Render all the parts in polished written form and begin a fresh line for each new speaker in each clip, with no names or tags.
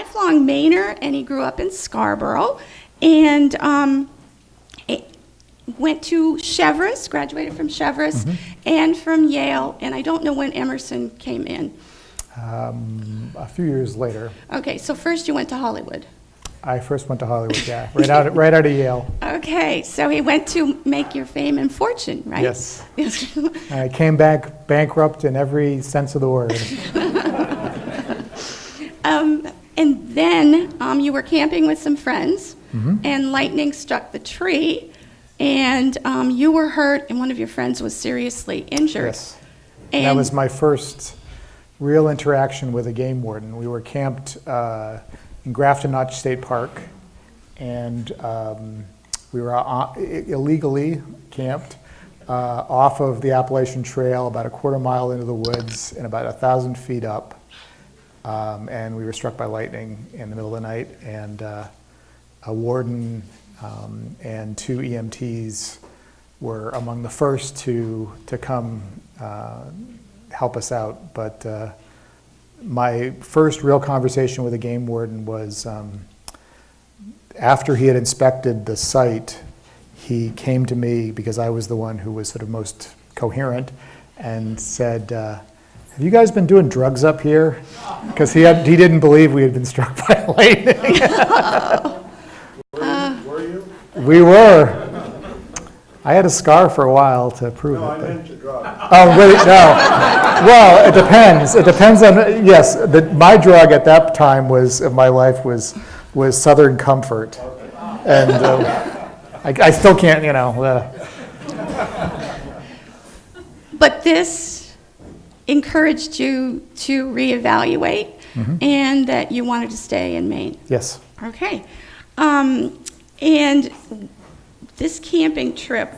lifelong Mainer, and he grew up in Scarborough, and went to Cheverus, graduated from Cheverus, and from Yale, and I don't know when Emerson came in.
A few years later.
Okay, so first you went to Hollywood.
I first went to Hollywood, yeah, right out of Yale.
Okay, so he went to make your fame and fortune, right?
Yes. I came back bankrupt in every sense of the word.
And then you were camping with some friends, and lightning struck the tree, and you were hurt, and one of your friends was seriously injured.
Yes. And that was my first real interaction with a game warden. We were camped in Grafton Notch State Park, and we were illegally camped off of the Appalachian Trail, about a quarter mile into the woods and about 1,000 feet up. And we were struck by lightning in the middle of the night, and a warden and 2 EMTs were among the first to come help us out. But my first real conversation with a game warden was after he had inspected the site. He came to me, because I was the one who was sort of most coherent, and said, have you guys been doing drugs up here? Because he didn't believe we had been struck by lightning.
Were you?
We were. I had a scar for a while to prove it.
I meant to drug.
Oh, really? No. Well, it depends. It depends on, yes, my drug at that time of my life was Southern Comfort. And I still can't,
But this encouraged you to reevaluate, and that you wanted to stay in Maine.
Yes.
Okay. And this camping trip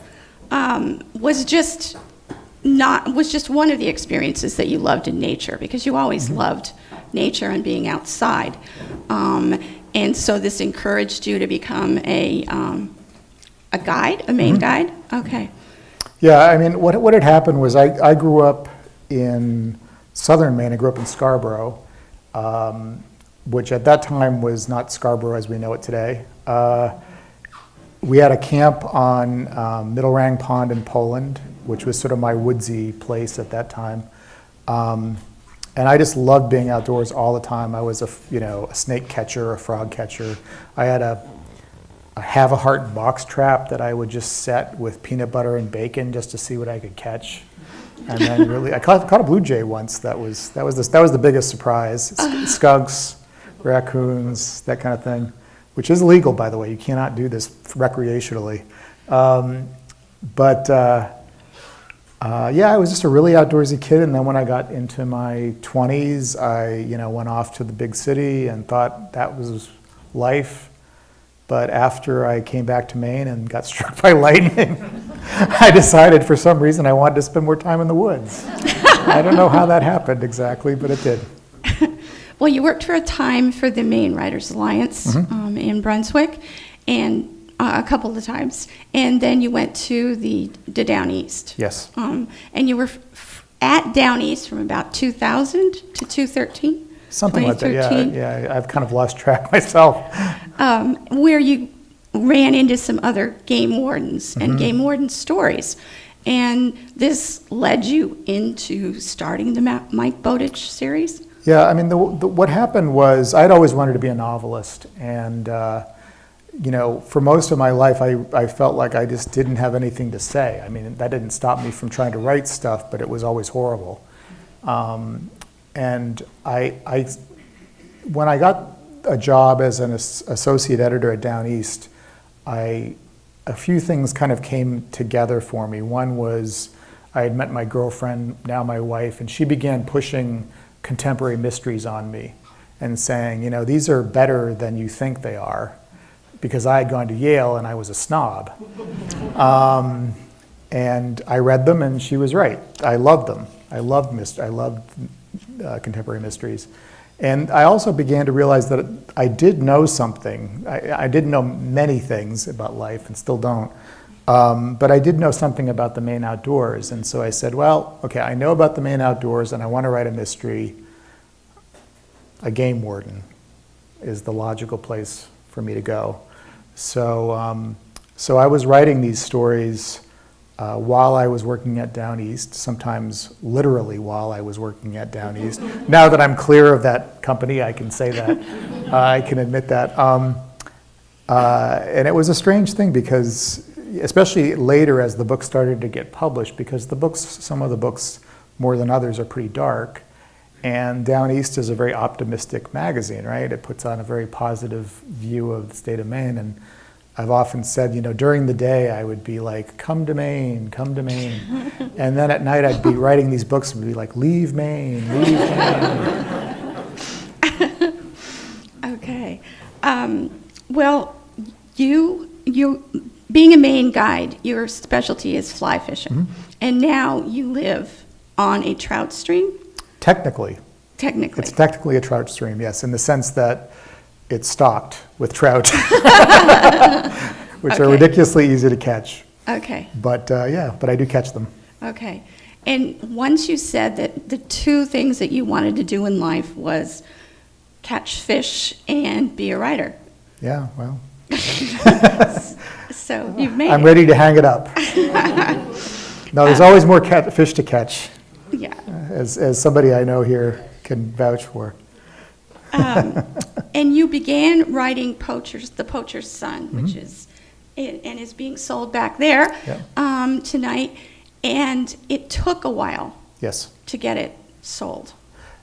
was just one of the experiences that you loved in nature, because you always loved nature and being outside. And so this encouraged you to become a guide, a Maine guide? Okay.
Yeah, I mean, what had happened was I grew up in southern Maine. I grew up in Scarborough, which at that time was not Scarborough as we know it today. We had a camp on Middle Rang Pond in Poland, which was sort of my woodsy place at that time. And I just loved being outdoors all the time. I was a snake catcher, a frog catcher. I had a have-a-heart box trap that I would just set with peanut butter and bacon just to see what I could catch. And then really, I caught a blue jay once. That was the biggest surprise. Skunks, raccoons, that kind of thing, which is illegal, by the way. You cannot do this recreationally. Yeah, I was just a really outdoorsy kid. And then when I got into my 20s, I went off to the big city and thought that was life. But after I came back to Maine and got struck by lightning, I decided for some reason I wanted to spend more time in the woods. I don't know how that happened exactly, but it did.
Well, you worked for a time for the Maine Writers Alliance in Brunswick, and a couple of times, and then you went to the Down East.
Yes.
And you were at Down East from about 2000 to 2013?
Something like that, yeah. I've kind of lost track myself.
Where you ran into some other game wardens and game warden stories. And this led you into starting the Mike Bowditch series?
Yeah, I mean, what happened was I'd always wanted to be a novelist. And, for most of my life, I felt like I just didn't have anything to say. I mean, that didn't stop me from trying to write stuff, but it was always horrible. And when I got a job as an associate editor at Down East, a few things kind of came together for me. One was I had met my girlfriend, now my wife, and she began pushing contemporary mysteries on me and saying, these are better than you think they are, because I had gone to Yale and I was a snob. And I read them, and she was right. I loved them. I loved contemporary mysteries. And I also began to realize that I did know something. I didn't know many things about life and still don't. But I did know something about the Maine outdoors. And so I said, well, okay, I know about the Maine outdoors and I want to write a mystery, a game warden. is the logical place for me to go. So, so I was writing these stories while I was working at Down East, sometimes literally while I was working at Down East. Now that I'm clear of that company, I can say that. I can admit that. And it was a strange thing because, especially later as the book started to get published, because the books, some of the books more than others are pretty dark. And Down East is a very optimistic magazine, right? It puts on a very positive view of the state of Maine. And I've often said, during the day I would be like, come to Maine, come to Maine. And then at night I'd be writing these books and be like, leave Maine, leave Maine.
Okay. Well, you being a Maine guide, your specialty is fly fishing.
Mm-hmm.
And now you live on a trout stream?
Technically.
Technically.
It's technically a trout stream, yes, in the sense that it's stocked with trout, which are ridiculously easy to catch.
Okay.
But but I do catch them.
Okay. And once you said that the two things that you wanted to do in life was catch fish and be a writer.
Yeah, well.
So you've made
I'm
it.
ready to hang it up. No, there's always more fish to catch,
Yeah.
as somebody I know here can vouch for.
And you began writing The Poacher's Son,
Mm-hmm.
which is, and is being sold back there tonight. And it took a while
Yes.
to get it sold.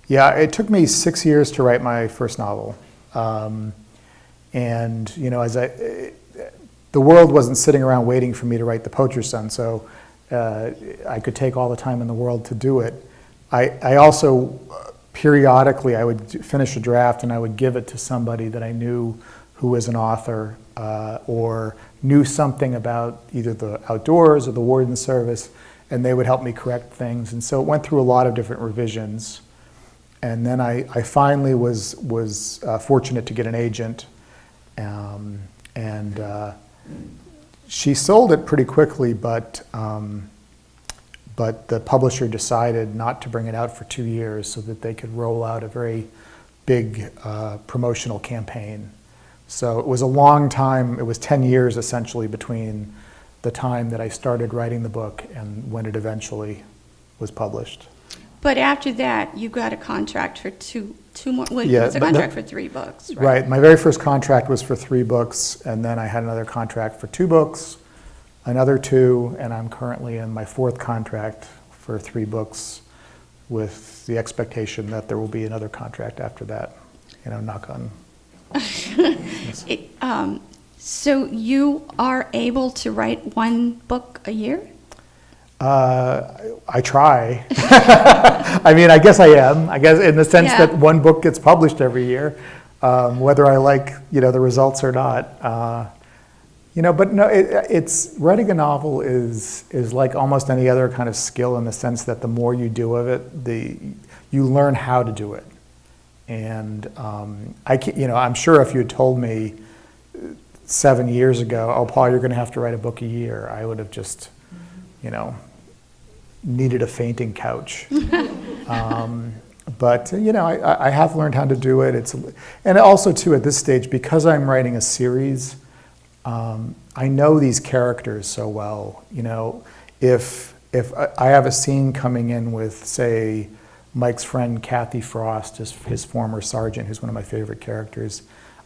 Yeah, it took me 6 years to write my first novel. And, as the world wasn't sitting around waiting for me to write The Poacher's Son, so I could take all the time in the world to do it. I also, periodically, I would finish a draft and I would give it to somebody that I knew who was an author or knew something about either the outdoors or the warden service, and they would help me correct things. And so it went through a lot of different revisions. And then I finally was fortunate to get an agent, and she sold it pretty quickly, but the publisher decided not to bring it out for 2 years so that they could roll out a very big promotional campaign. So it was a long time. It was 10 years essentially between the time that I started writing the book and when it eventually was published.
But after that, you got a contract for two more. Well,
Yeah,
it was a
but
contract for 3 books, right?
Right. My very first contract was for 3 books, and then I had another contract for 2 books, another 2, and I'm currently in my 4th contract for 3 books with the expectation that there will be another contract after that, knock on.
So you are able to write 1 book a year?
I try. I mean, I guess I am. I guess in the sense that 1 book gets published every year, whether I like, the results or not. But no, it's writing a novel is like almost any other kind of skill in the sense that the more you do of it, you learn how to do it. And I'm sure if you had told me 7 years ago, oh, Paul, you're going to have to write a book a year, I would have just, needed a fainting couch. But I have learned how to do it. And also too at this stage, because I'm writing a series, I know these characters so well. If I have a scene coming in with, say, Mike's friend Kathy Frost, his former sergeant, who's one of my favorite characters,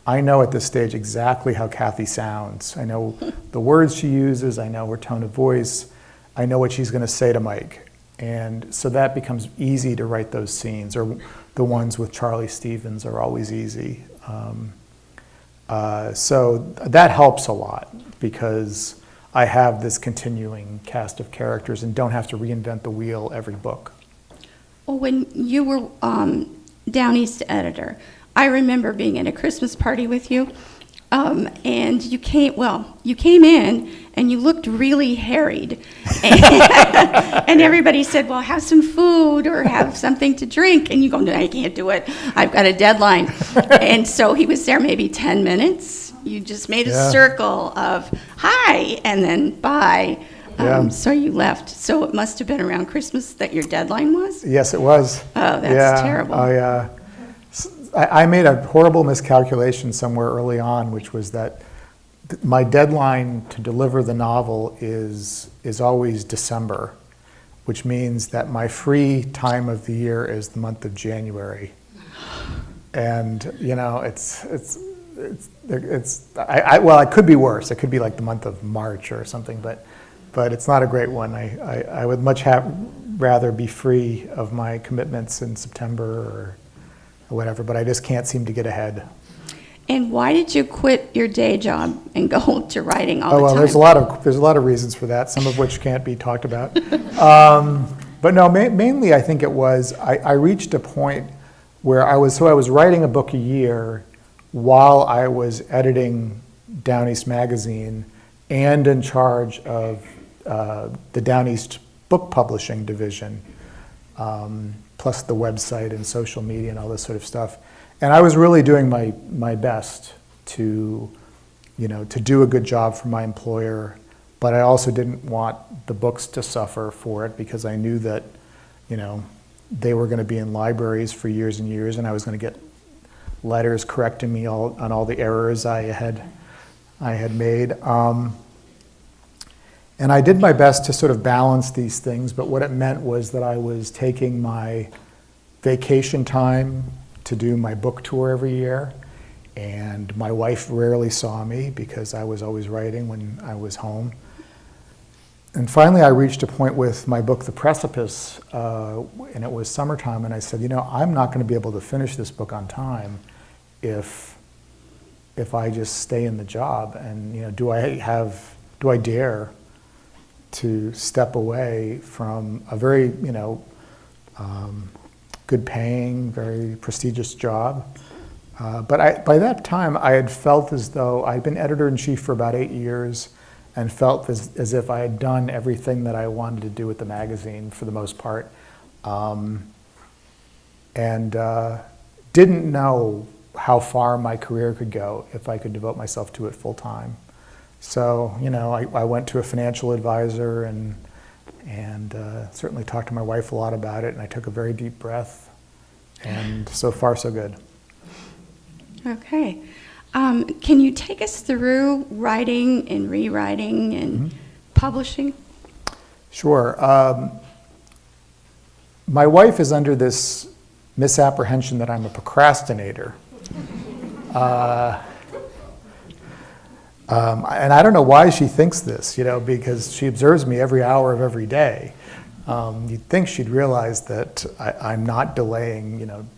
I know at this stage exactly how Kathy sounds. I know the words she uses. I know her tone of voice. I know what she's going to say to Mike. And so that becomes easy to write those scenes, or the ones with Charlie Stevens are always easy. So that helps a lot because I have this continuing cast of characters and don't have to reinvent the wheel every book.
Well, when you were Down East editor, I remember being at a Christmas party with you, and you came in and you looked really harried. And everybody said, well, have some food or have something to drink. And you go, no, I can't do it. I've got a deadline. And so he was there maybe 10 minutes. You just made a circle of hi and then bye. So you left. So it must have been around Christmas that your deadline was?
Yes, it was.
Oh, that's terrible.
Oh, yeah. I made a horrible miscalculation somewhere early on, which was that my deadline to deliver the novel is always December, which means that my free time of the year is the month of January. And well, it could be worse. It could be like the month of March or something, but it's not a great one. I would much rather be free of my commitments in September or whatever, but I just can't seem to get ahead.
And why did you quit your day job and go to writing all the
Oh, well,
time?
there's a lot of reasons for that, some of which can't be talked about. But no, mainly I think it was, I reached a point where I was writing a book a year while I was editing Down East Magazine and in charge of the Down East book publishing division, plus the website and social media and all this sort of stuff. And I was really doing my best to do a good job for my employer, but I also didn't want the books to suffer for it because I knew that, they were going to be in libraries for years and years, and I was going to get letters correcting me on all the errors I had made. And I did my best to sort of balance these things, but what it meant was that I was taking my vacation time to do my book tour every year, and my wife rarely saw me because I was always writing when I was home. And finally I reached a point with my book, The Precipice, and it was summertime, and I said, I'm not going to be able to finish this book on time if I just stay in the job, and do I dare to step away from a very, good paying, very prestigious job. But by that time, I had felt as though I'd been editor-in-chief for about 8 years and felt as if I had done everything that I wanted to do with the magazine for the most part. And didn't know how far my career could go if I could devote myself to it full time. So, I went to a financial advisor and certainly talked to my wife a lot about it, and I took a very deep breath, and so far so good.
Okay. Can you take us through writing and rewriting and publishing?
Sure. My wife is under this misapprehension that I'm a procrastinator. And I don't know why she thinks this, because she observes me every hour of every day. You'd think she'd realize that I'm not delaying,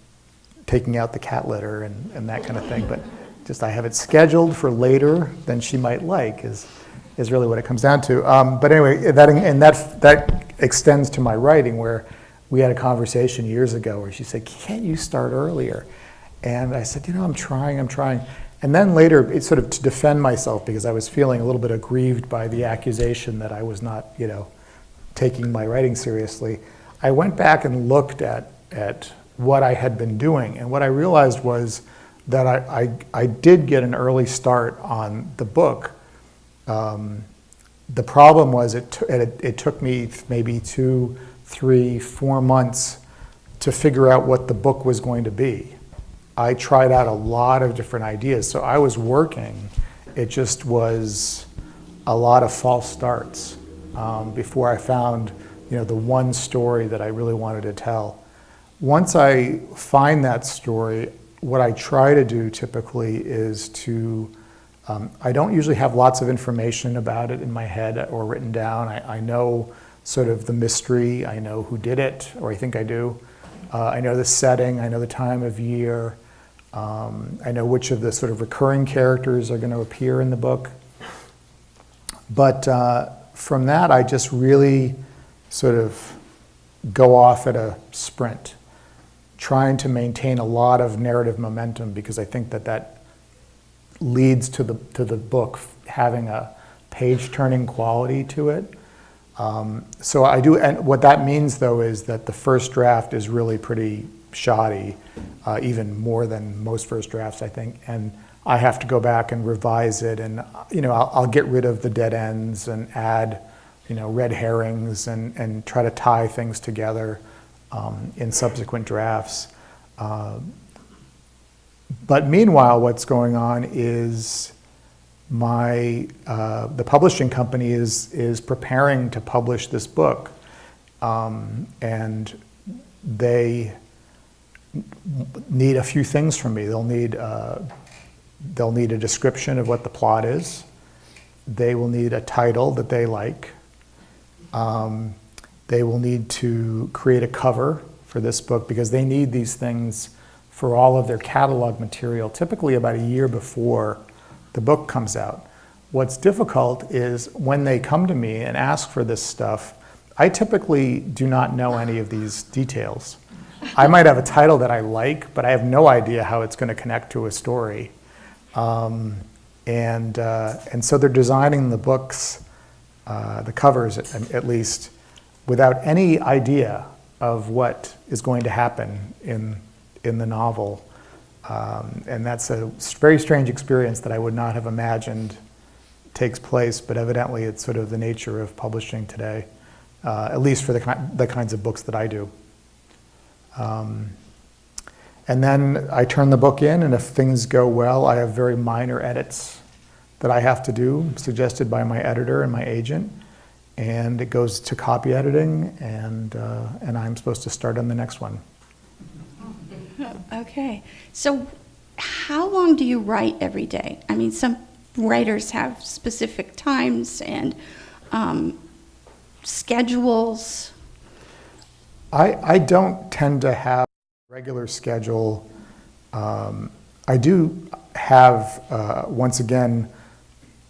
taking out the cat litter and that kind of thing, but just I have it scheduled for later than she might like is really what it comes down to. But anyway, that extends to my writing, where we had a conversation years ago where she said, "Can't you start earlier?" And I said, I'm trying. And then later, it's sort of to defend myself, because I was feeling a little bit aggrieved by the accusation that I was not, taking my writing seriously. I went back and looked at what I had been doing, and what I realized was that I did get an early start on the book. The problem was it took me maybe 2, 3, 4 months to figure out what the book was going to be. I tried out a lot of different ideas, so I was working. It just was a lot of false starts before I found, the one story that I really wanted to tell. Once I find that story, what I try to do typically is to, I don't usually have lots of information about it in my head or written down. I know sort of the mystery, I know who did it, or I think I do. I know the setting, I know the time of year. I know which of the sort of recurring characters are going to appear in the book. But from that, I just really sort of go off at a sprint, trying to maintain a lot of narrative momentum, because I think that leads to the book having a page-turning quality to it. So I do, and what that means though is that the first draft is really pretty shoddy, even more than most first drafts, I think, and I have to go back and revise it, and I'll get rid of the dead ends and add red herrings and try to tie things together in subsequent drafts. But meanwhile, what's going on is the publishing company is preparing to publish this book, and they need a few things from me. They'll need a description of what the plot is. They will need a title that they like. They will need to create a cover for this book because they need these things for all of their catalog material, typically about a year before the book comes out. What's difficult is when they come to me and ask for this stuff, I typically do not know any of these details. I might have a title that I like, but I have no idea how it's going to connect to a story. And so they're designing the books, the covers at least, without any idea of what is going to happen in the novel. And that's a very strange experience that I would not have imagined takes place, but evidently it's sort of the nature of publishing today, at least for the kinds of books that I do. And then I turn the book in, and if things go well, I have very minor edits that I have to do, suggested by my editor and my agent, and it goes to copy editing, and I'm supposed to start on the next one.
Okay. So how long do you write every day? I mean, some writers have specific times and schedules.
I don't tend to have a regular schedule. I do have, once again,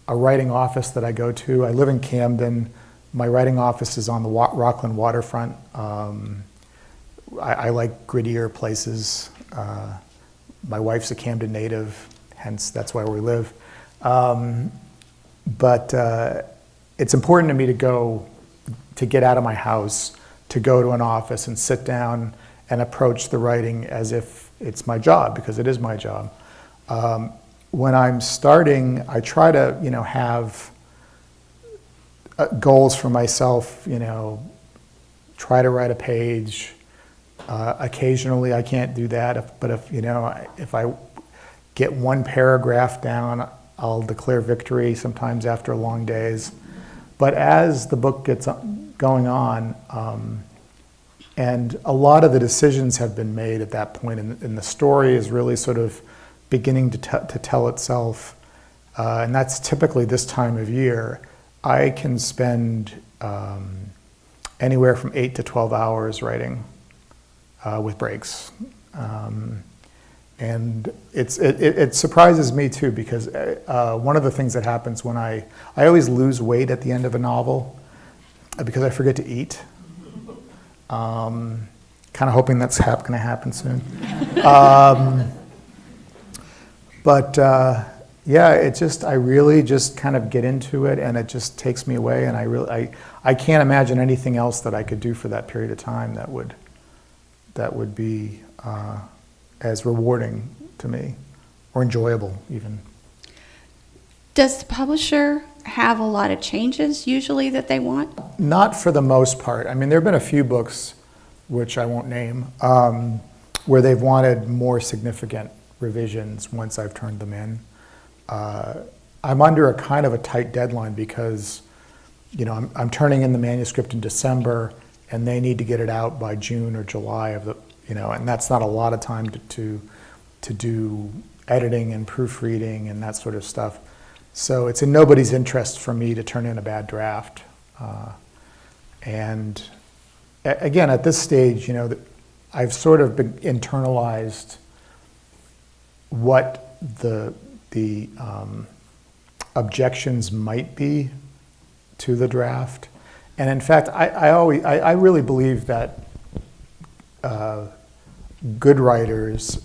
a writing office that I go to. I live in Camden. My writing office is on the Rockland waterfront. I like grittier places. My wife's a Camden native, hence that's why we live. But it's important to me to get out of my house, to go to an office and sit down and approach the writing as if it's my job, because it is my job. When I'm starting, I try to, have goals for myself, try to write a page. Occasionally I can't do that, but if I get one paragraph down, I'll declare victory sometimes after long days. But as the book gets going on, and a lot of the decisions have been made at that point, and the story is really sort of beginning to tell itself, and that's typically this time of year, I can spend anywhere from 8 to 12 hours writing with breaks. And it surprises me too, because one of the things that happens when I always lose weight at the end of a novel because I forget to eat. Kind of hoping that's going to happen soon. But I really just kind of get into it, and it just takes me away, and I can't imagine anything else that I could do for that period of time that would be as rewarding to me, or enjoyable even.
Does the publisher have a lot of changes usually that they want?
Not for the most part. I mean, there have been a few books, which I won't name, where they've wanted more significant revisions once I've turned them in. I'm under a kind of a tight deadline because, I'm turning in the manuscript in December, and they need to get it out by June or July and that's not a lot of time to do editing and proofreading and that sort of stuff. So it's in nobody's interest for me to turn in a bad draft. And again, at this stage, I've sort of internalized what the objections might be to the draft. And in fact, I really believe that good writers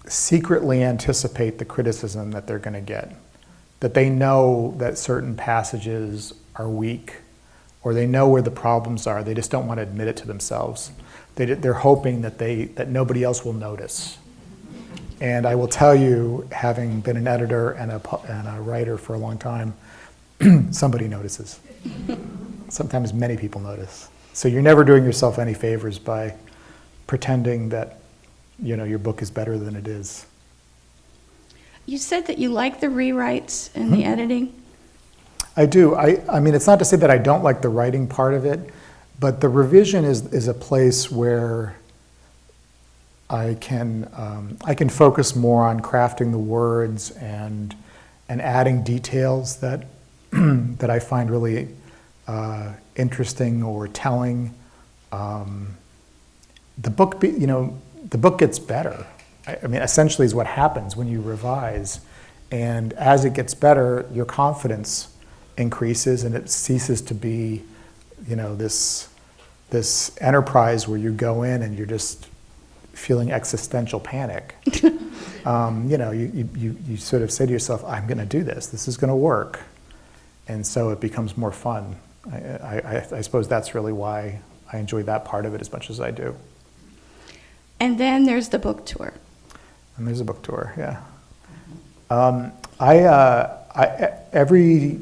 secretly anticipate the criticism that they're going to get, that they know that certain passages are weak, or they know where the problems are. They just don't want to admit it to themselves. They're hoping that nobody else will notice. And I will tell you, having been an editor and a writer for a long time, somebody notices. Sometimes many people notice. So you're never doing yourself any favors by pretending that your book is better than it is.
You said that you like the rewrites and the editing.
I do. I mean, it's not to say that I don't like the writing part of it, but the revision is a place where I can focus more on crafting the words and adding details that that I find really interesting or telling. The book gets better. I mean, essentially is what happens when you revise. And as it gets better, your confidence increases and it ceases to be, this enterprise where you go in and you're just feeling existential panic. You sort of say to yourself, I'm going to do this. This is going to work. And so it becomes more fun. I suppose that's really why I enjoy that part of it as much as I do.
And then there's the book tour.
And there's a book tour, yeah. Every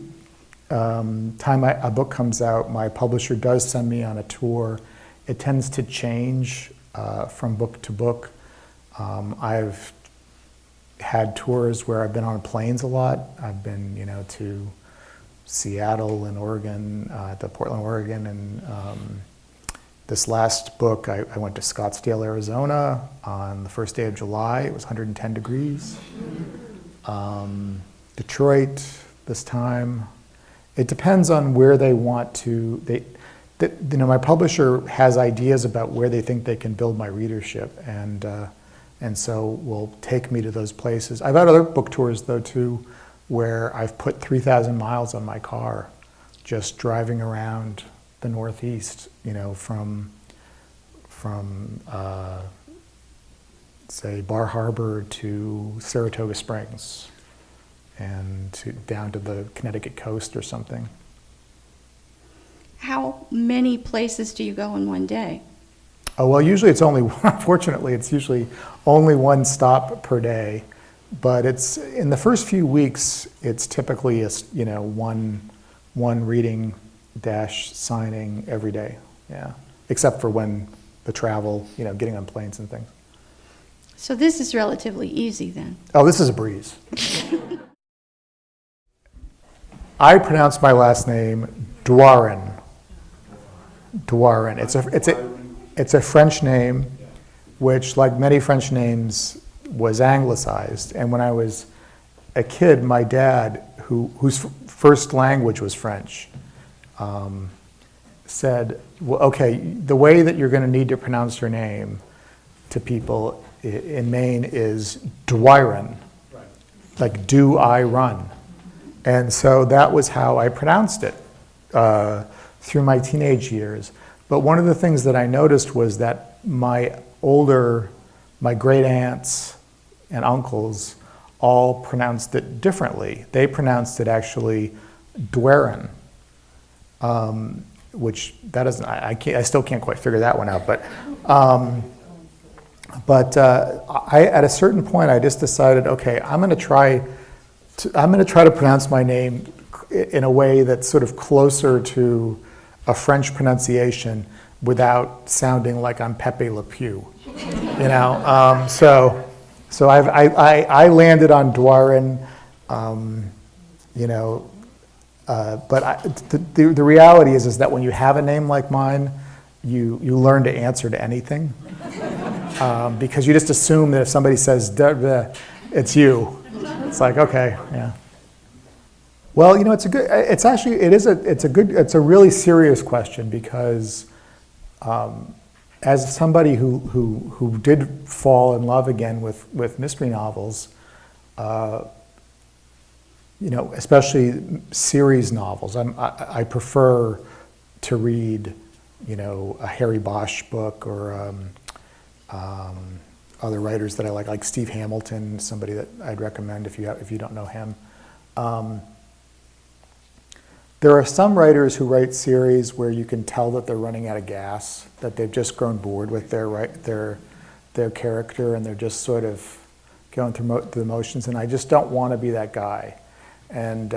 time a book comes out, my publisher does send me on a tour. It tends to change from book to book. I've had tours where I've been on planes a lot. I've been, to Seattle and Oregon, to Portland, Oregon, and this last book, I went to Scottsdale, Arizona on the first day of July. It was 110 degrees. Detroit this time. It depends on where they want to. My publisher has ideas about where they think they can build my readership, and so will take me to those places. I've had other book tours though too, where I've put 3,000 miles on my car, just driving around the Northeast, from say Bar Harbor to Saratoga Springs, and down to the Connecticut coast or something.
How many places do you go in one day?
Oh, well, usually it's only, fortunately, it's usually only one stop per day. But it's, in the first few weeks, it's typically one reading / signing every day, yeah. Except for when the travel, getting on planes and things.
So this is relatively easy then.
Oh, this is a breeze. I pronounce my last name Doiron. Doiron. It's a French name, which, like many French names, was anglicized. And when I was a kid, my dad, whose first language was French, said, well, okay, the way that you're going to need to pronounce your name to people in Maine is Doiron, like do I run. And so that was how I pronounced it through my teenage years. But one of the things that I noticed was that my great aunts and uncles all pronounced it differently. They pronounced it actually Doiron, which that isn't, I still can't quite figure that one out. But at a certain point, I just decided, okay, I'm going to try to pronounce my name in a way that's sort of closer to a French pronunciation without sounding like I'm Pepe Le Pew, So I landed on Doiron, but the reality is that when you have a name like mine, you learn to answer to anything, because you just assume that if somebody says duh, it's you. It's like, okay, yeah. Well, it's a really serious question, because as somebody who did fall in love again with mystery novels, especially series novels, I prefer to read, a Harry Bosch book or other writers that I like Steve Hamilton, somebody that I'd recommend if you don't know him. There are some writers who write series where you can tell that they're running out of gas, that they've just grown bored with their character, and they're just sort of going through the motions. And I just don't want to be that guy. And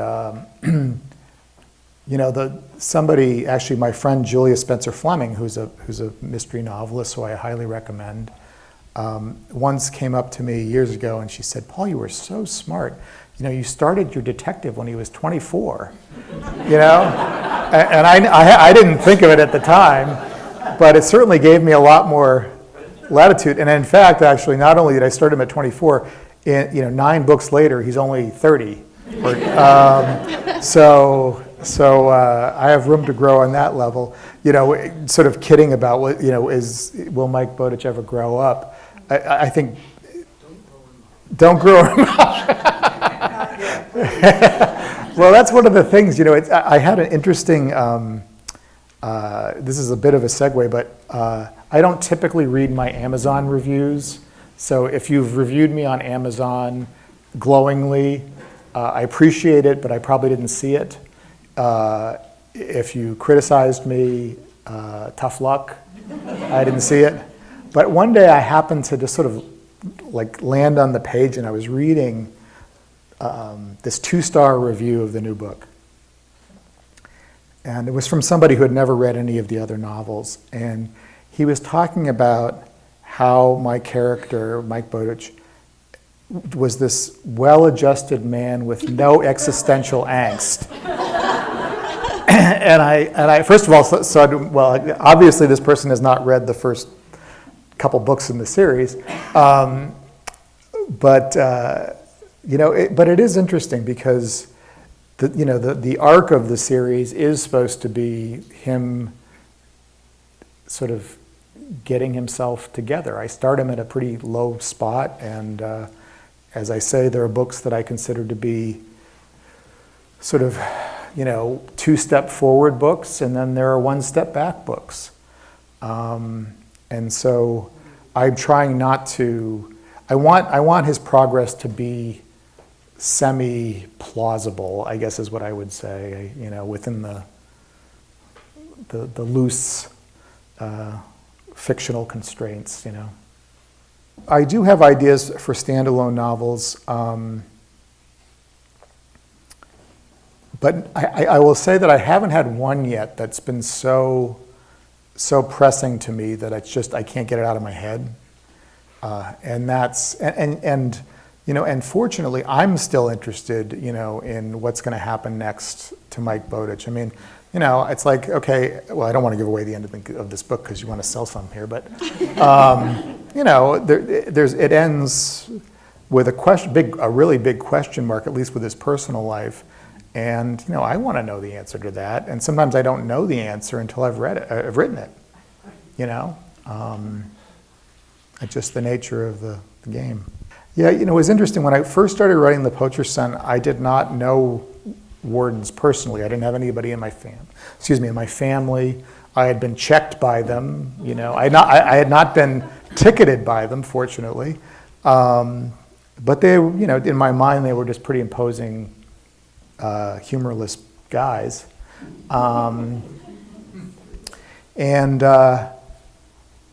somebody, my friend Julia Spencer Fleming, who's a mystery novelist, who I highly recommend. once came up to me years ago and she said, "Paul, you were so smart. You started your detective when he was 24, And I didn't think of it at the time, but it certainly gave me a lot more latitude. And in fact, actually, not only did I start him at 24, 9 books later, he's only 30. So I have room to grow on that level. Sort of kidding about will Mike Bowditch ever grow up? I think don't grow him up. Well, that's one of the things. I had an interesting. This is a bit of a segue, but I don't typically read my Amazon reviews. So if you've reviewed me on Amazon glowingly, I appreciate it, but I probably didn't see it. If you criticized me, tough luck. I didn't see it. But one day I happened to just sort of land on the page, and I was reading this 2-star review of the new book. And it was from somebody who had never read any of the other novels. And he was talking about how my character, Mike Bowditch, was this well-adjusted man with no existential angst. And I first of all said, well, obviously this person has not read the first couple books in the series, but it is interesting because the arc of the series is supposed to be him sort of getting himself together. I start him at a pretty low spot, and as I say, there are books that I consider to be sort of 2-step forward books, and then there are 1-step back books. And so I'm trying not to, I want his progress to be semi-plausible, I guess is what I would say, within the loose fictional constraints, I do have ideas for standalone novels, but I will say that I haven't had one yet that's been so pressing to me that I can't get it out of my head, and fortunately I'm still interested, in what's going to happen next to Mike Bowditch. I mean, it's like, okay, well, I don't want to give away the end of this book because you want to sell some here, but it ends with a really big question mark, at least with his personal life. And I want to know the answer to that, and sometimes I don't know the answer until I've read it. I've written it. It's just the nature of the game. Yeah, it was interesting when I first started writing The Poacher's Son. I did not know wardens personally. I didn't have anybody in my family. I had been checked by them. I had not been ticketed by them, fortunately. But they, in my mind, they were just pretty imposing, humorless guys,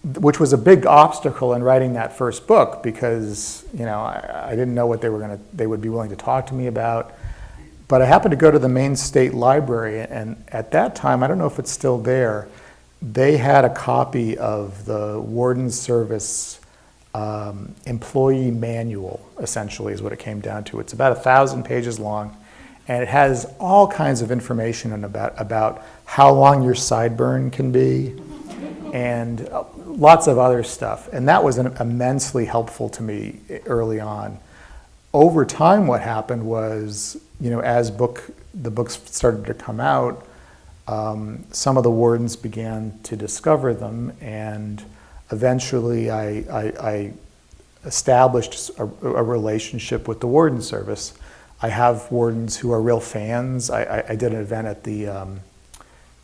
which was a big obstacle in writing that first book because I didn't know what they would be willing to talk to me about. But I happened to go to the Maine State Library, and at that time, I don't know if it's still there, they had a copy of the Warden's Service employee manual, essentially, is what it came down to. It's about 1,000 pages long. And it has all kinds of information about how long your sideburn can be and lots of other stuff. And that was immensely helpful to me early on. Over time, what happened was, as the books started to come out, some of the wardens began to discover them, and eventually I established a relationship with the Warden's Service. I have wardens who are real fans. I did an event at the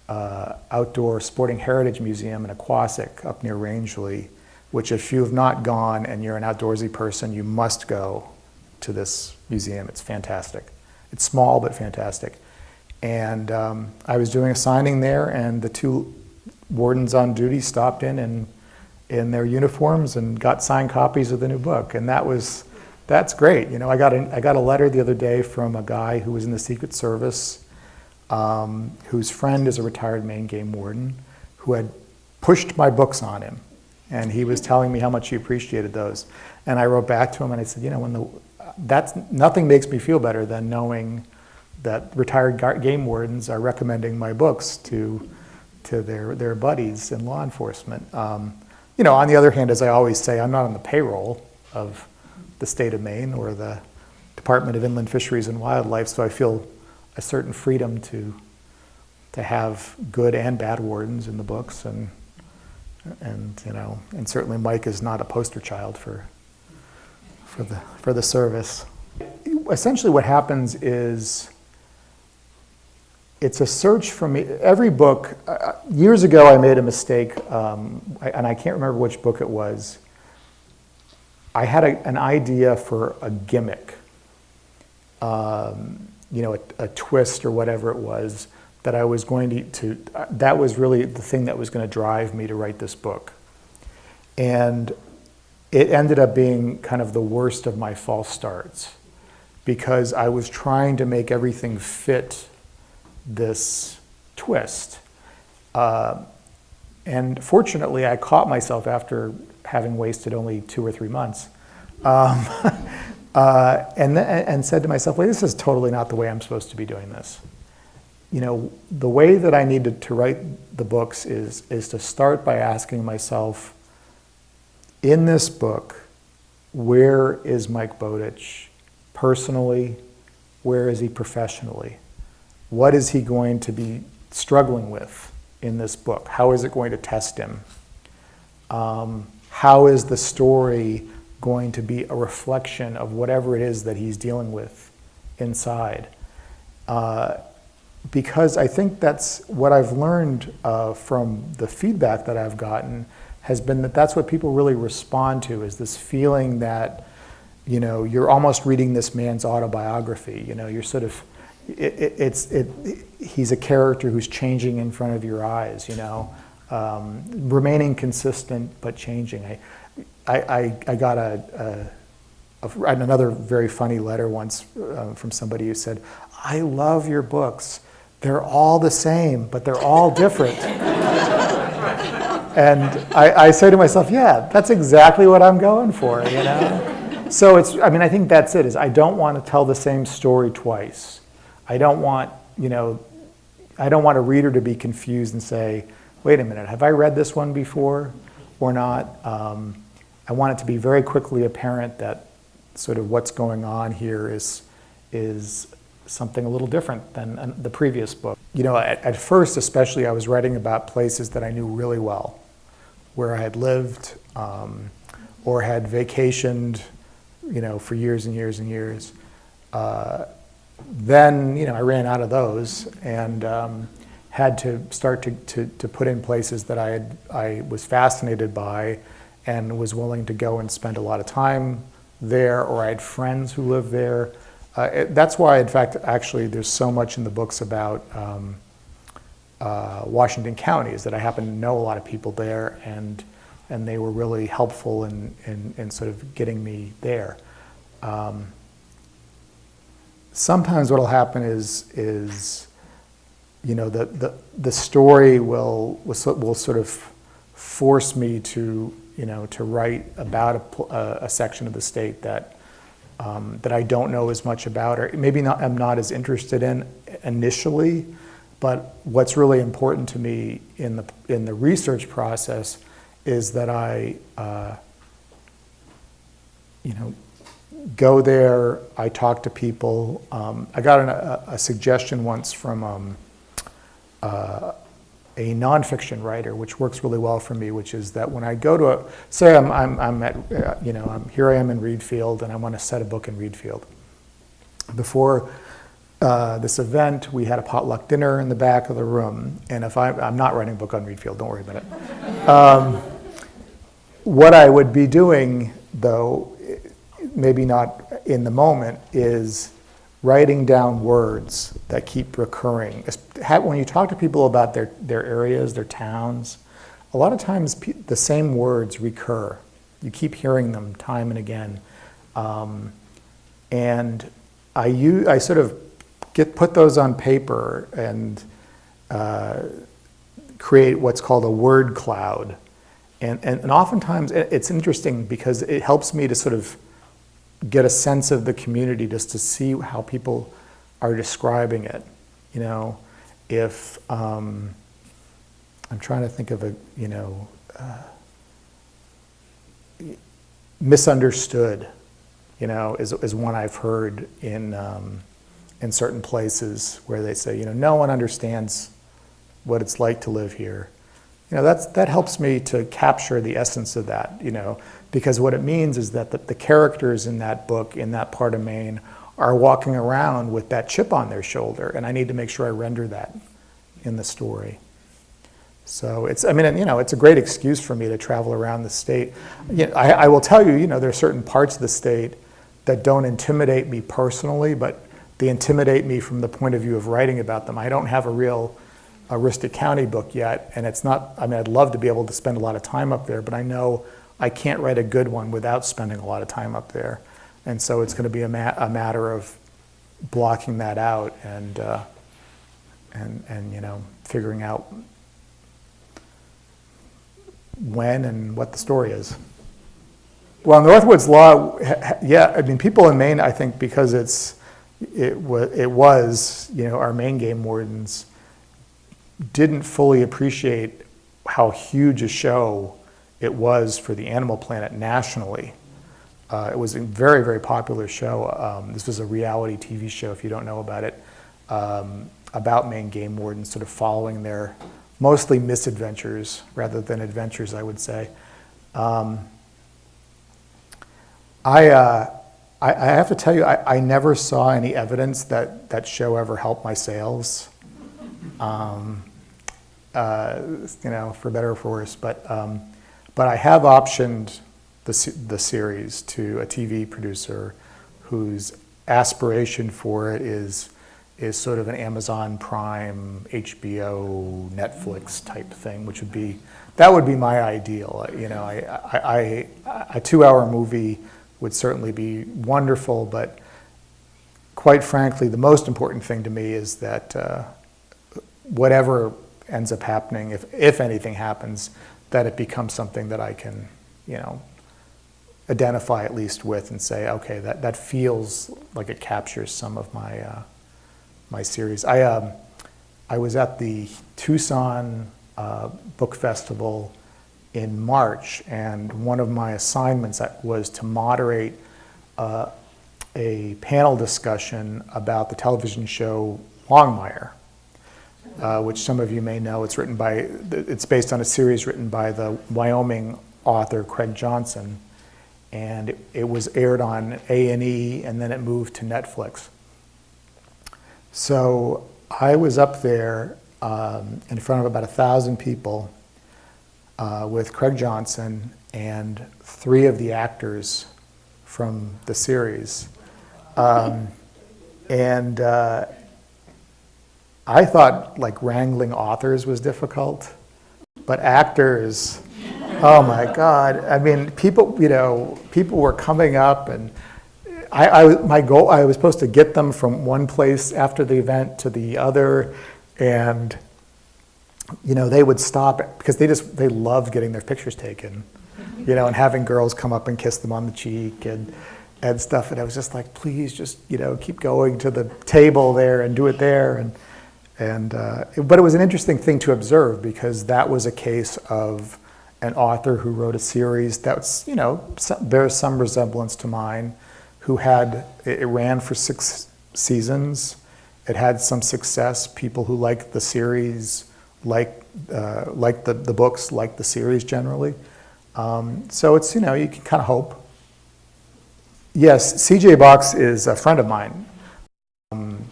Outdoor Sporting Heritage Museum in Aquasic up near Rangeley, which if you have not gone and you're an outdoorsy person, you must go to this museum. It's fantastic. It's small but fantastic. And I was doing a signing there, and the 2 wardens on duty stopped in their uniforms and got signed copies of the new book, and that's great. I got a letter the other day from a guy who was in the Secret Service, whose friend is a retired Maine game warden, who had pushed my books on him, And he was telling me how much he appreciated those. And I wrote back to him and I said, nothing makes me feel better than knowing that retired game wardens are recommending my books to their buddies in law enforcement. On the other hand, as I always say, I'm not on the payroll of the state of Maine or the Department of Inland Fisheries and Wildlife, so I feel a certain freedom to have good and bad wardens in the books, and certainly Mike is not a poster child for the service. Essentially, what happens is it's a search for me. Every book, years ago, I made a mistake, and I can't remember which book it was. I had an idea for a gimmick, a twist or whatever it was, that I was going that was really the thing that was going to drive me to write this book. And it ended up being kind of the worst of my false starts, because I was trying to make everything fit this twist. And fortunately, I caught myself after having wasted only 2 or 3 months, and said to myself, wait, this is totally not the way I'm supposed to be doing this. The way that I needed to write the books is to start by asking myself, in this book, where is Mike Bowditch personally? Where is he professionally? What is he going to be struggling with in this book? How is it going to test him? How is the story going to be a reflection of whatever it is that he's dealing with inside? Because I think that's what I've learned from the feedback that I've gotten, has been that that's what people really respond to, is this feeling that, you're almost reading this man's autobiography. You're sort of, he's a character who's changing in front of your eyes, remaining consistent but changing. I got another very funny letter once from somebody who said, I love your books. They're all the same, but they're all different. And I say to myself, yeah, that's exactly what I'm going for, So I think that's it, is I don't want to tell the same story twice. I don't want a reader to be confused and say, wait a minute, have I read this one before or not? I want it to be very quickly apparent that sort of what's going on here is something a little different than the previous book. At first especially, I was writing about places that I knew really well, where I had lived or had vacationed, for years and years and years. Then, I ran out of those and had to start to put in places that I was fascinated by and was willing to go and spend a lot of time there, or I had friends who lived there. That's why, in fact, actually, there's so much in the books about Washington County, is that I happen to know a lot of people there, and they were really helpful in sort of getting me there. Sometimes what'll happen is the story will sort of force me to write about a section of the state that I don't know as much about, or maybe I'm not as interested in initially. But what's really important to me in the research process is that I go there, I talk to people. I got a suggestion once from a nonfiction writer, which works really well for me, which is that when I go to say I'm at here I am in Reedfield and I want to set a book in Reedfield. Before this event, we had a potluck dinner in the back of the room, and if I'm not writing a book on Reedfield, don't worry about it. What I would be doing, though, maybe not in the moment, is writing down words that keep recurring. When you talk to people about their areas, their towns, a lot of times the same words recur. You keep hearing them time and again. And I sort of put those on paper and create what's called a word cloud. And oftentimes it's interesting because it helps me to sort of get a sense of the community, just to see how people are describing it. You know, if I'm trying to think of a, misunderstood, is one I've heard in certain places where they say, no one understands what it's like to live here. That helps me to capture the essence of that, because what it means is that the characters in that book, in that part of Maine, are walking around with that chip on their shoulder, and I need to make sure I render that in the story. So it's a great excuse for me to travel around the state. I will tell you, there are certain parts of the state that don't intimidate me personally, but they intimidate me from the point of view of writing about them. I don't have a real Aroostook County book yet, and it's not, I'd love to be able to spend a lot of time up there, but I know I can't write a good one without spending a lot of time up there. And so it's going to be a matter of blocking that out and figuring out when and what the story is. Well, Northwood's Law, people in Maine, I think, because it was, our Maine game wardens didn't fully appreciate how huge a show it was for the Animal Planet nationally. It was a very, very popular show. This was a reality TV show, if you don't know about it, about Maine game wardens, sort of following their mostly misadventures rather than adventures, I would say. I have to tell you, I never saw any evidence that show ever helped my sales, for better or for worse. But I have optioned the series to a TV producer whose aspiration for it is sort of an Amazon Prime, HBO, Netflix type thing, which would be my ideal. A 2-hour movie would certainly be wonderful, but quite frankly, the most important thing to me is that whatever ends up happening, if anything happens, that it becomes something that I can, identify at least with and say, okay, that feels like it captures some of my series. I was at the Tucson Book Festival in March, and one of my assignments was to moderate a panel discussion about the television show Longmire, which some of you may know. It's based on a series written by the Wyoming author Craig Johnson, and it was aired on A&E, and then it moved to Netflix. So I was up there in front of about 1,000 people with Craig Johnson and 3 of the actors from the series. And I thought wrangling authors was difficult, but actors, oh my God. People were coming up, and my goal, I was supposed to get them from one place after the event to the other, and they would stop because they loved getting their pictures taken, and having girls come up and kiss them on the cheek and stuff. And I was just like, please, just keep going to the table there and do it there. But it was an interesting thing to observe, because that was a case of an author who wrote a series that's bears some resemblance to mine, who it ran for 6 seasons. It had some success. People who liked the series liked the books, liked the series generally. So it's, you can kind of hope. Yes, CJ Box is a friend of mine. In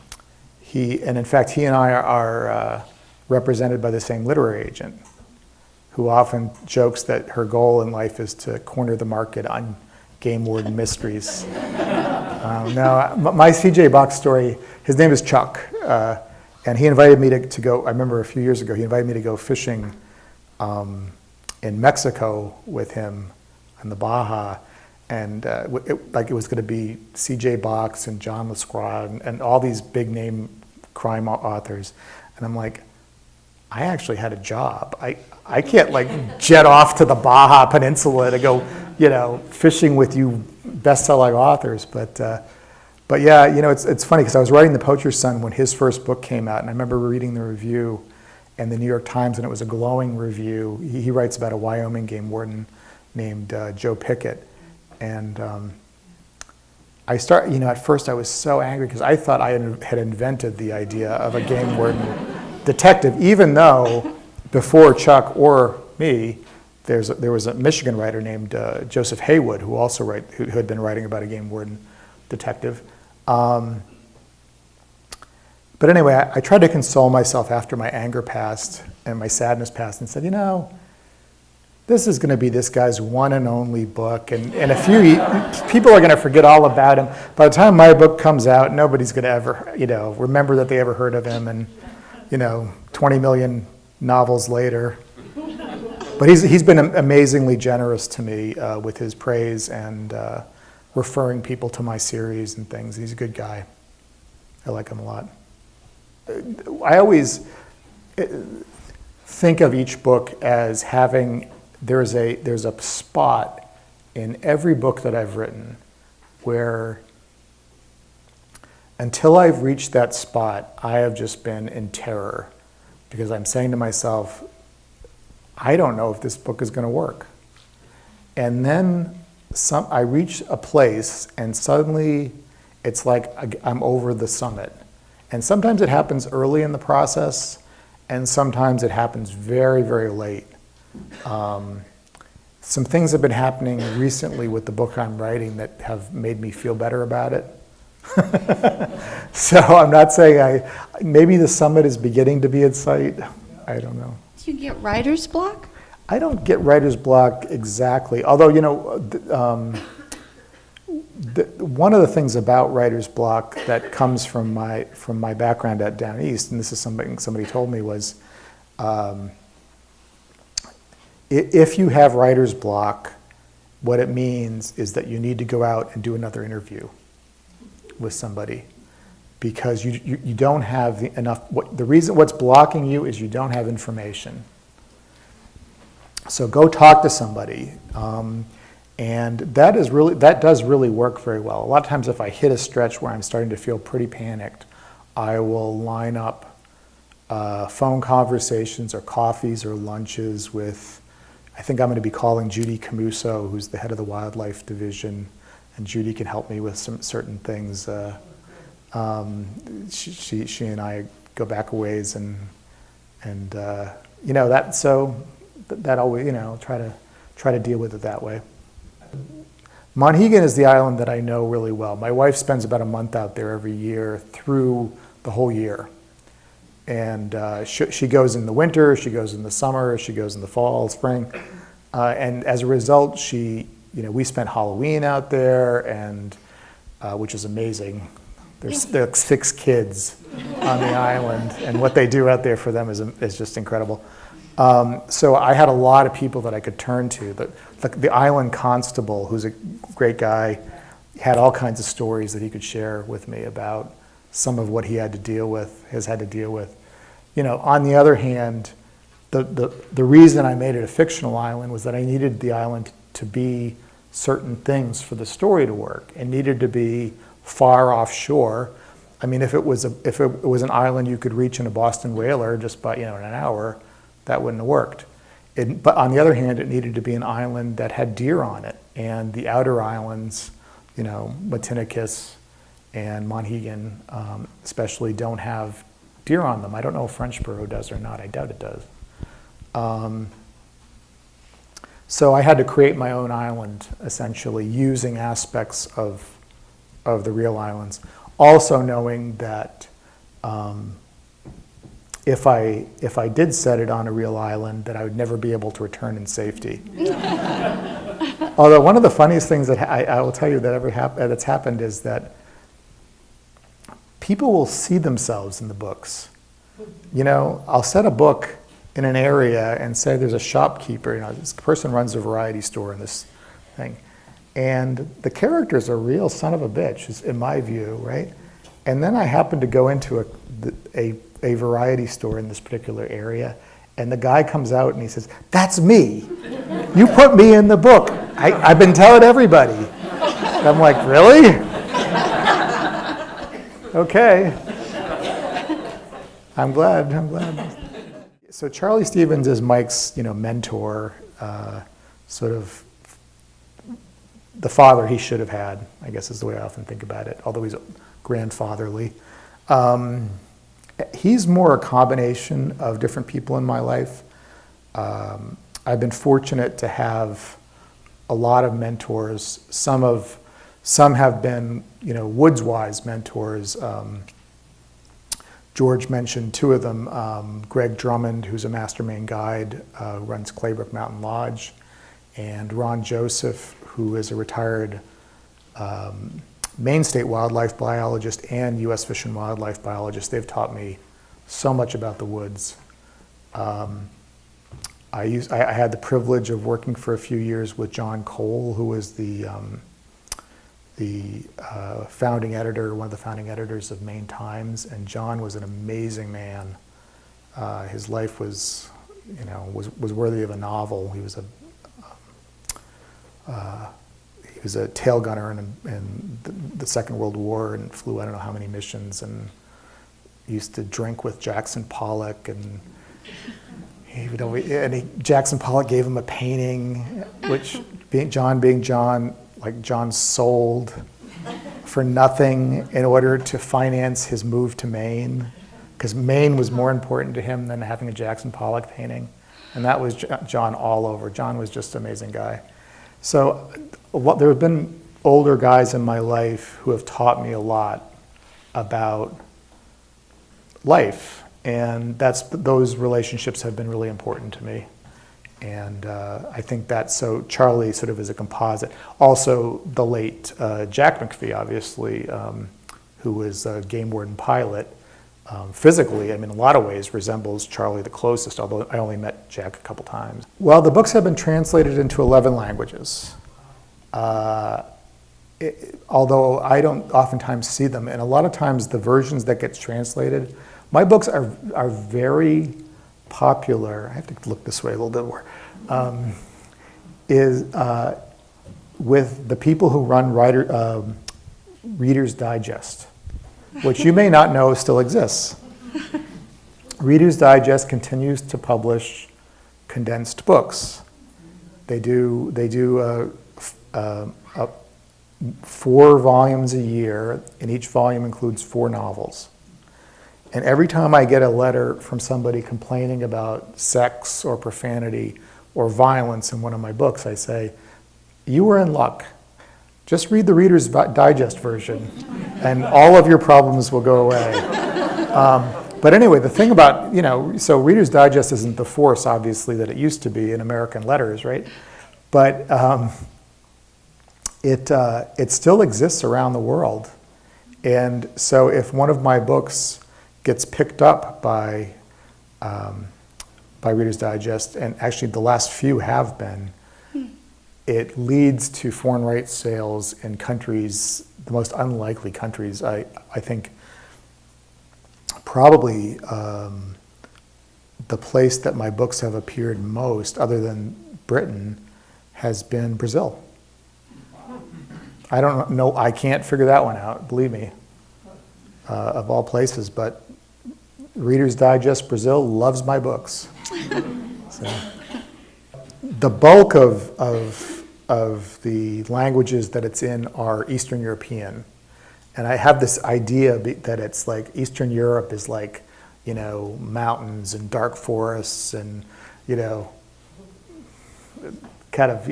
fact, he and I are represented by the same literary agent, who often jokes that her goal in life is to corner the market on game warden mysteries. Now, my CJ Box story, his name is Chuck, and he invited me to go. I remember a few years ago, he invited me to go fishing in Mexico with him in the Baja, and it was going to be CJ Box and John LaScroix and all these big name crime authors, and I'm like, I actually had a job. I can't like jet off to the Baja Peninsula to go, fishing with you best-selling authors. But yeah, it's funny because I was writing The Poacher's Son when his first book came out, and I remember reading the review in the New York Times, and it was a glowing review. He writes about a Wyoming game warden named Joe Pickett, and at first I was so angry because I thought I had invented the idea of a game warden detective, even though before Chuck or me, there was a Michigan writer named Joseph Haywood who had been writing about a game warden detective. But anyway, I tried to console myself after my anger passed and my sadness passed and said, this is going to be this guy's one and only book, and a few people are going to forget all about him. By the time my book comes out, nobody's going to ever, remember that they ever heard of him, and 20 million novels later. But he's been amazingly generous to me with his praise and referring people to my series and things. He's a good guy. I like him a lot. I always think of each book as having, there's a spot in every book that I've written where until I've reached that spot, I have just been in terror because I'm saying to myself, I don't know if this book is going to work. And then I reach a place and suddenly it's like I'm over the summit. And sometimes it happens early in the process, and sometimes it happens very, very late. Some things have been happening recently with the book I'm writing that have made me feel better about it. So I'm not saying maybe the summit is beginning to be in sight. I don't know.
Do you get writer's block?
I don't get writer's block exactly, although, one of the things about writer's block that comes from my background at Down East, and this is something somebody told me, was if you have writer's block, what it means is that you need to go out and do another interview with somebody because you don't have enough. The reason what's blocking you is you don't have information. So go talk to somebody. And that does really work very well. A lot of times if I hit a stretch where I'm starting to feel pretty panicked, I will line up phone conversations or coffees or lunches with, I think I'm going to be calling Judy Camuso, who's the head of the wildlife division, and Judy can help me with some certain things. She and I go back a ways, and that always, try to deal with it that way. Mohegan is the island that I know really well. My wife spends about a month out there every year through the whole year. And she goes in the winter, she goes in the summer, she goes in the fall, spring. And as a result, we spent Halloween out there, and which is amazing. There's 6 kids on the island, and what they do out there for them is just incredible. So I had a lot of people that I could turn to. The island constable, who's a great guy, had all kinds of stories that he could share with me about some of what he has had to deal with. On the other hand, the reason I made it a fictional island was that I needed the island to be certain things for the story to work. It needed to be far offshore. I mean, if it was an island you could reach in a Boston whaler just by in an hour, that wouldn't have worked. But on the other hand, it needed to be an island that had deer on it, and the outer islands, Matinicus and Mohegan, especially, don't have deer on them. I don't know if Frenchboro does or not. I doubt it does. So I had to create my own island, essentially, using aspects of the real islands. Also knowing that if I did set it on a real island, that I would never be able to return in safety. Although one of the funniest things that I will tell you that's happened is that people will see themselves in the books. I'll set a book in an area and say there's a shopkeeper, this person runs a variety store in this thing. And the character's a real son of a bitch, in my view, right? And then I happened to go into a variety store in this particular area, and the guy comes out and he says, "That's me. You put me in the book. I've been telling everybody." And I'm like, "Really? Okay. I'm glad. So Charlie Stevens is Mike's, mentor, sort of the father he should have had, I guess is the way I often think about it, although he's grandfatherly. He's more a combination of different people in my life. I've been fortunate to have a lot of mentors. Some have been, woods-wise mentors. George mentioned two of them, Greg Drummond, who's a master Maine guide, runs Claybrook Mountain Lodge, and Ron Joseph, who is a retired Maine State wildlife biologist and U.S. Fish and Wildlife biologist. They've taught me so much about the woods. I had the privilege of working for a few years with John Cole, who was the founding editor, one of the founding editors of Maine Times, and John was an amazing man. His life was worthy of a novel. He was a tail gunner in the Second World War and flew I don't know how many missions, and used to drink with Jackson Pollock, and Jackson Pollock gave him a painting, which being John, like John sold for nothing in order to finance his move to Maine, because Maine was more important to him than having a Jackson Pollock painting, and that was John all over. John was just an amazing guy. So there have been older guys in my life who have taught me a lot about life, and those relationships have been really important to me. And I think so Charlie sort of is a composite. Also, the late Jack McPhee, obviously, who was a game warden pilot, physically, in a lot of ways, resembles Charlie the closest, although I only met Jack a couple times. Well, the books have been translated into 11 languages, although I don't oftentimes see them. And a lot of times the versions that gets translated, my books are very popular. I have to look this way a little bit more. With the people who run Reader's Digest, which you may not know still exists. Reader's Digest continues to publish condensed books. They do 4 volumes a year, and each volume includes 4 novels. And every time I get a letter from somebody complaining about sex or profanity or violence in one of my books, I say, "You were in luck. Just read the Reader's Digest version, and all of your problems will go away." But anyway, the thing about, so Reader's Digest isn't the force, obviously, that it used to be in American letters, right? But it still exists around the world. And so if one of my books gets picked up by Reader's Digest, and actually the last few have been, it leads to foreign rights sales in countries, the most unlikely countries. I think probably the place that my books have appeared most, other than Britain, has been Brazil. I don't know, I can't figure that one out, believe me, of all places, but Reader's Digest Brazil loves my books. So, the bulk of the languages that it's in are Eastern European. And I have this idea that it's like Eastern Europe is like, mountains and dark forests and, kind of,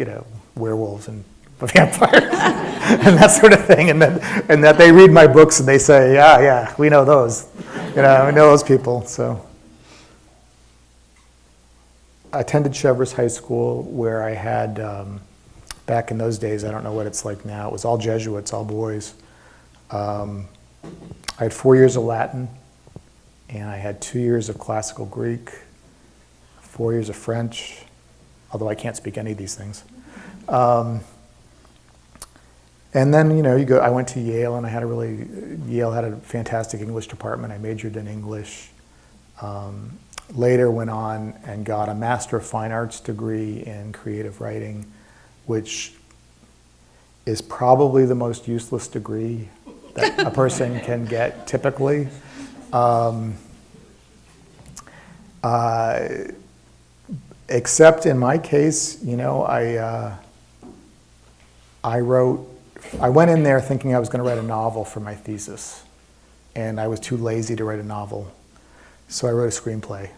werewolves and vampires and that sort of thing. And that they read my books and they say, yeah, we know those. We know those people. So I attended Cheverus High School, where I had, back in those days, I don't know what it's like now, it was all Jesuits, all boys. I had 4 years of Latin, and I had 2 years of classical Greek, 4 years of French, although I can't speak any of these things. And then, I went to Yale, and Yale had a fantastic English department. I majored in English. Later went on and got a Master of Fine Arts degree in creative writing, which is probably the most useless degree that a person can get typically. Except in my case, I went in there thinking I was going to write a novel for my thesis, and I was too lazy to write a novel, so I wrote a screenplay.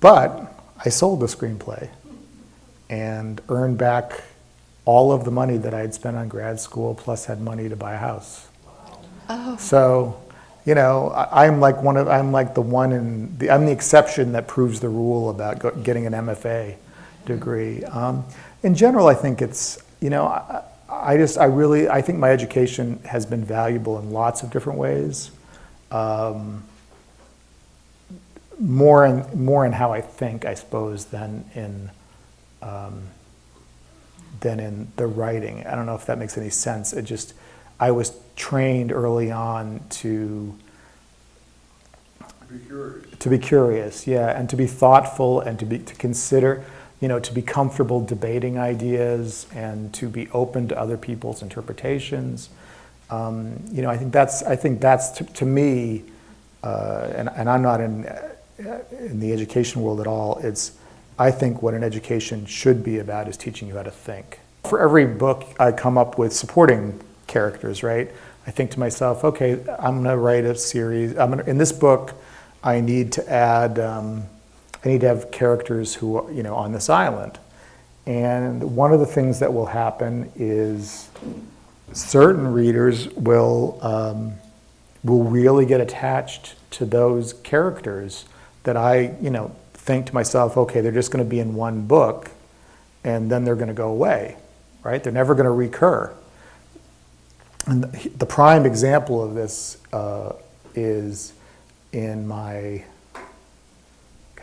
But I sold the screenplay and earned back all of the money that I had spent on grad school, plus had money to buy a house.
Oh.
So, I'm the exception that proves the rule about getting an MFA degree. In general, I think it's, I think my education has been valuable in lots of different ways. More in how I think, I suppose, than in the writing. I don't know if that makes any sense. I was trained early on to be curious, yeah, and to be thoughtful, and to consider, to be comfortable debating ideas, and to be open to other people's interpretations. I think that's to me, and I'm not in the education world at all. I think what an education should be about is teaching you how to think. For every book, I come up with supporting characters, right? I think to myself, okay, I'm going to write a series. In this book, I need to add. I need to have characters who are, on this island. And one of the things that will happen is certain readers will really get attached to those characters that I, think to myself, okay, they're just going to be in one book, and then they're going to go away, right? They're never going to recur. And the prime example of this is in my,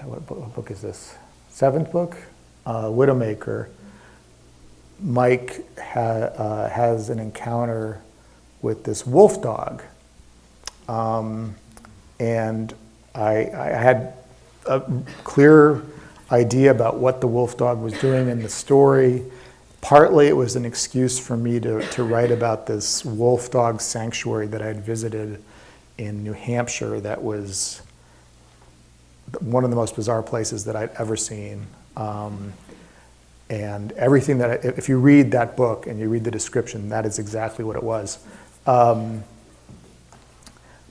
what book is this? 7th book, Widowmaker. Mike has an encounter with this wolf dog, and I had a clear idea about what the wolf dog was doing in the story. Partly it was an excuse for me to write about this wolf dog sanctuary that I had visited in New Hampshire that was one of the most bizarre places that I'd ever seen. And everything if you read that book and you read the description, that is exactly what it was.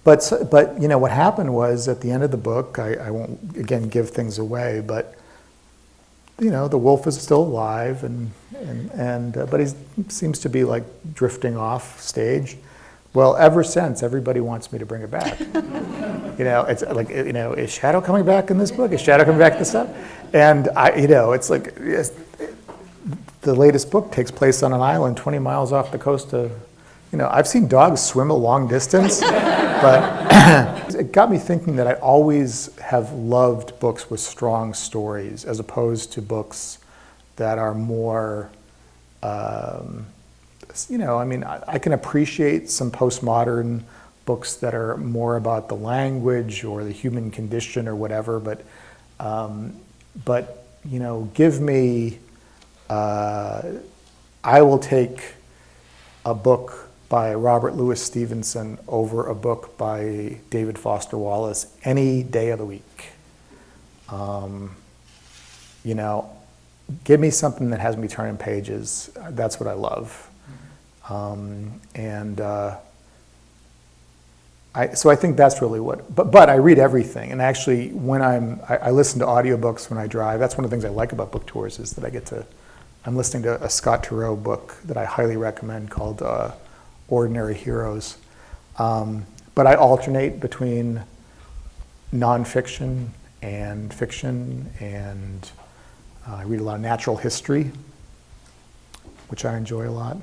But what happened was at the end of the book, I won't again give things away, but the wolf is still alive, but he seems to be like drifting off stage. Well, ever since, everybody wants me to bring it back. It's like, is Shadow coming back in this book? Is Shadow coming back in this stuff? And it's like the latest book takes place on an island 20 miles off the coast of. I've seen dogs swim a long distance, but it got me thinking that I always have loved books with strong stories as opposed to books that are more, I can appreciate some postmodern books that are more about the language or the human condition or whatever, but give me, I will take a book by Robert Louis Stevenson over a book by David Foster Wallace any day of the week. Give me something that has me turning pages. That's what I love. So I think that's really what, but I read everything. And actually, when I listen to audiobooks when I drive. That's one of the things I like about book tours is that I'm listening to a Scott Turow book that I highly recommend called Ordinary Heroes. But I alternate between nonfiction and fiction, and I read a lot of natural history, which I enjoy a lot.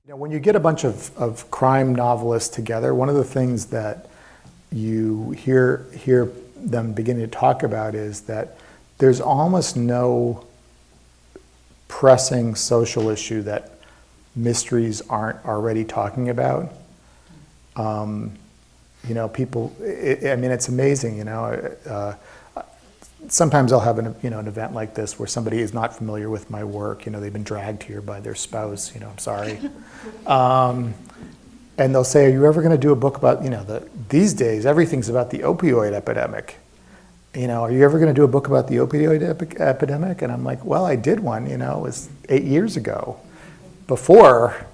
When you get a bunch of crime novelists together, one of the things that you hear them beginning to talk about is that there's almost no pressing social issue that mysteries aren't already talking about. People, it's amazing, sometimes I'll have an event like this where somebody is not familiar with my work, they've been dragged here by their spouse, I'm sorry. And they'll say, are you ever going to do a book about, these days everything's about the opioid epidemic. Are you ever going to do a book about the opioid epidemic? And I'm like, well, I did one, it was 8 years ago, before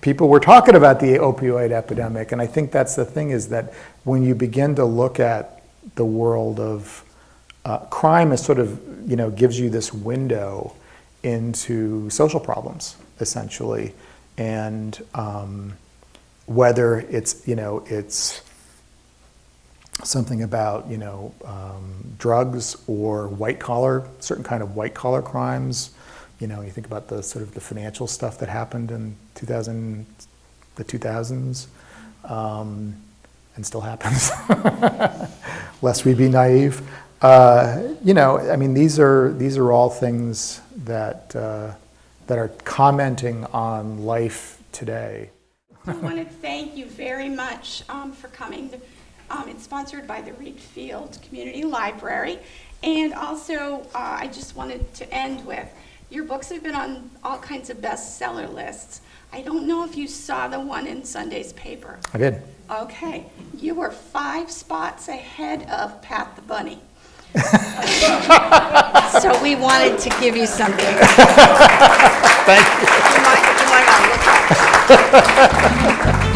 people were talking about the opioid epidemic. And I think that's the thing, is that when you begin to look at the world of crime, is sort of, gives you this window into social problems, essentially. And whether it's, it's something about, drugs or certain kind of white collar crimes. You think about the sort of the financial stuff that happened in the 2000s, and still happens, lest we be naive. These are all things that are commenting on life today.
I want to thank you very much for coming. It's sponsored by the Reed Field Community Library. And also, I just wanted to end with, your books have been on all kinds of bestseller lists. I don't know if you saw the one in Sunday's paper.
I did.
Okay. You were 5 spots ahead of Pat the Bunny. So we wanted to give you something.
Thank you.
You might want to look at it.